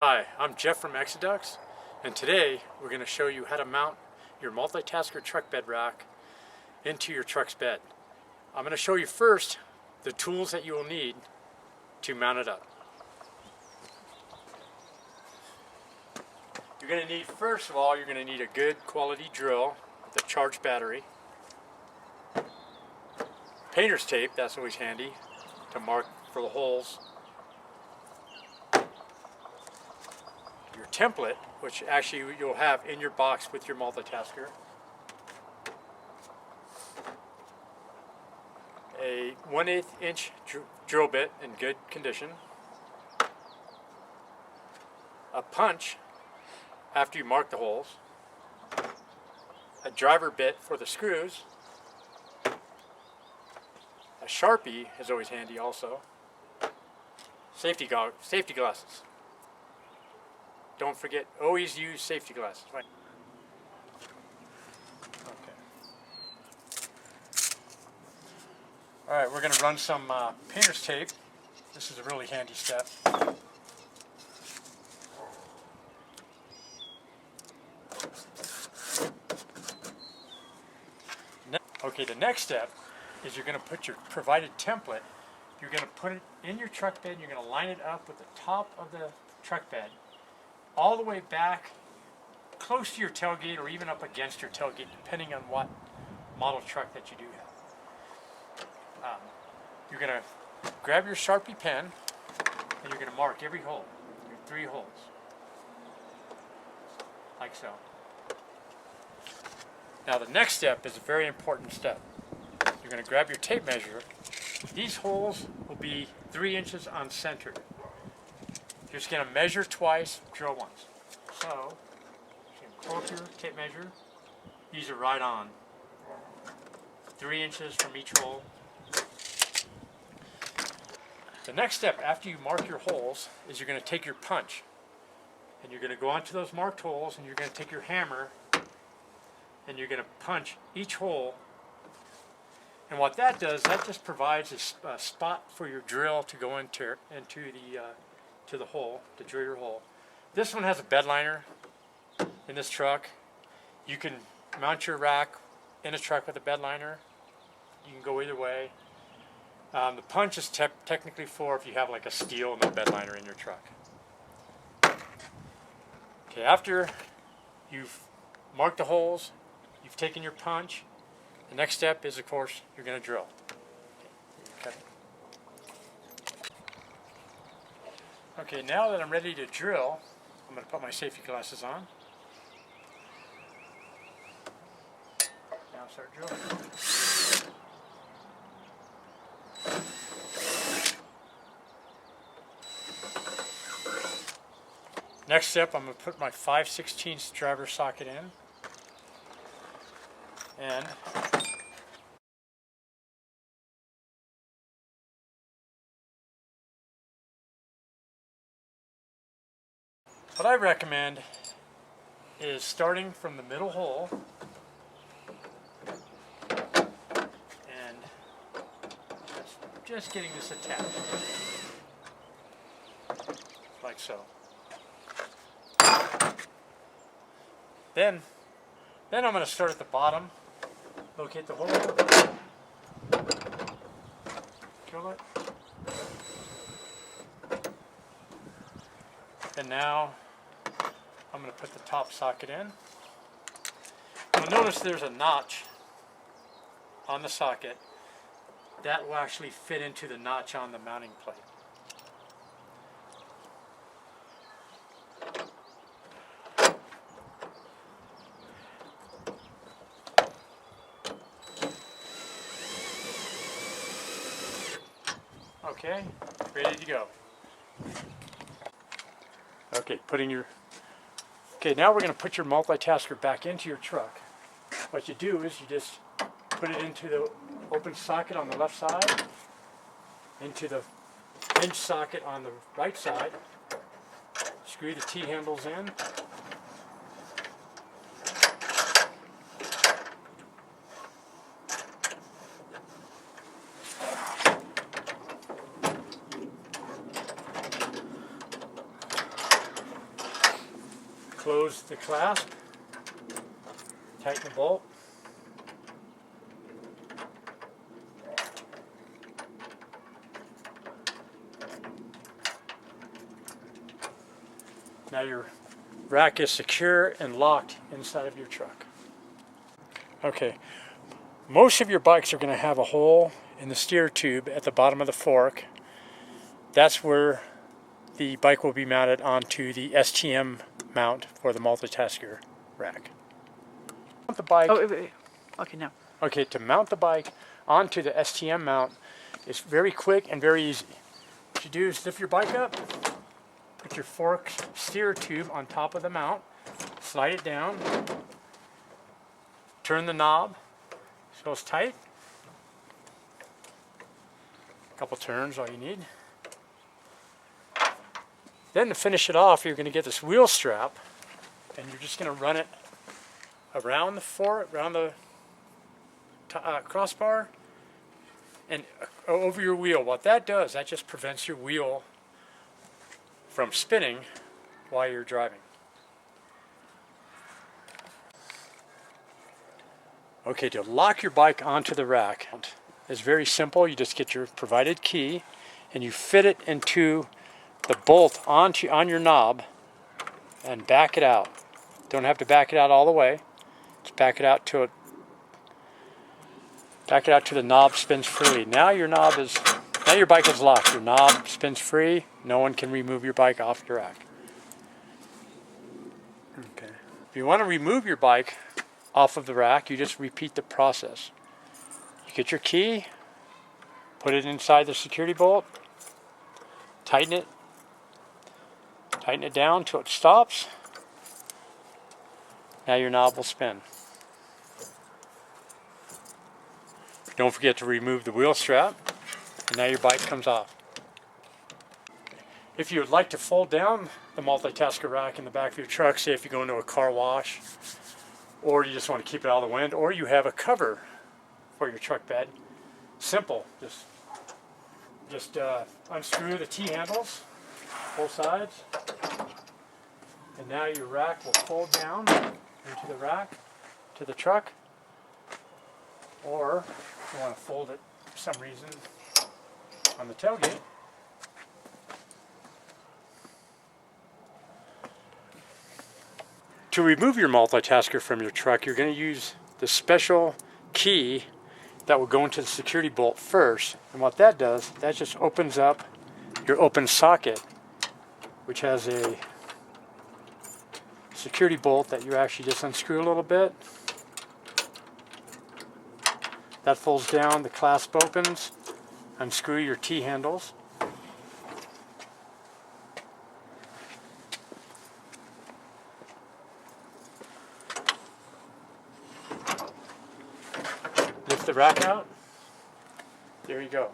Hi, I'm Jeff from Exodux, and today we're going to show you how to mount your MultiTaskR truck bed rack into your truck's bed. I'm going to show you first the tools that you will need to mount it up. You're going to need, first of all, you're going to need a good quality drill with a charged battery, painter's tape, that's always handy to mark for the holes, your template, which actually you'll have in your box with your MultiTaskR, a 1/8 inch drill bit in good condition, a punch after you mark the holes, a driver bit for the screws, a Sharpie is always handy also, safety glasses. Don't forget, always use safety glasses. Right. Okay. All right, we're going to run some painter's tape. This is a really handy step. Okay, the next step is you're going to put your provided template, you're going to put it in your truck bed, and you're going to line it up with the top of the truck bed, all the way back close to your tailgate or even up against your tailgate, depending on what model truck that you do have. You're going to grab your Sharpie pen and you're going to mark every hole, your 3 holes, like so. Now the next step is a very important step. You're going to grab your tape measure. These holes will be 3 inches on center. You're just going to measure twice, drill once. So, you can pull up your tape measure. These are right on. 3 inches from each hole. The next step after you mark your holes is you're going to take your punch. And you're going to go onto those marked holes and you're going to take your hammer and you're going to punch each hole. And what that does, that just provides a spot for your drill to go into the hole, to drill your hole. This one has a bed liner in this truck. You can mount your rack in a truck with a bed liner. You can go either way. The punch is technically for if you have like a steel and no bed liner in your truck. Okay, after you've marked the holes, you've taken your punch, the next step is, of course, you're going to drill. Okay. Okay, now that I'm ready to drill, I'm going to put my safety glasses on. Now start drilling. Next step, I'm going to put my 5/16 driver socket in. And what I recommend is starting from the middle hole and just getting this attached, like so. Then I'm going to start at the bottom, locate the hole, drill it, and now I'm going to put the top socket in. You'll notice there's a notch on the socket that will actually fit into the notch on the mounting plate. Okay, ready to go. Okay, okay, now we're going to put your MultiTaskR back into your truck. What you do is you just put it into the open socket on the left side, into the hinge socket on the right side, screw the T-handles in, close the clasp, tighten the bolt. Now your rack is secure and locked inside of your truck. Okay, most of your bikes are going to have a hole in the steer tube at the bottom of the fork. That's where the bike will be mounted onto the STM mount for the MultiTaskR rack. Mount the bike. Oh, wait. Okay, now. Okay, to mount the bike onto the STM mount is very quick and very easy. What you do is lift your bike up, put your fork steer tube on top of the mount, slide it down, turn the knob so it's tight. A couple turns, all you need. Then to finish it off, you're going to get this wheel strap, and you're just going to run it around the fork, around the crossbar, and over your wheel. What that does, that just prevents your wheel from spinning while you're driving. Okay, to lock your bike onto the rack is very simple. You just get your provided key and you fit it into the bolt on your knob and back it out. Don't have to back it out all the way. Just back it out till the knob spins freely. Now your bike is locked. Your knob spins free. No one can remove your bike off your rack. Okay. If you want to remove your bike off of the rack, you just repeat the process. You get your key, put it inside the security bolt, tighten it down till it stops. Now your knob will spin. Don't forget to remove the wheel strap, and now your bike comes off. If you would like to fold down the MultiTaskR rack in the back of your truck, say if you go into a car wash, or you just want to keep it out of the wind, or you have a cover for your truck bed, simple. Just unscrew the T-handles, both sides, and now your rack will fold down into the rack, to the truck, or if you want to fold it for some reason on the tailgate. To remove your MultiTaskR from your truck, you're going to use the special key that will go into the security bolt first. And what that does, that just opens up your open socket, which has a security bolt that you actually just unscrew a little bit. That folds down, the clasp opens, unscrew your T-handles. Lift the rack out. There you go.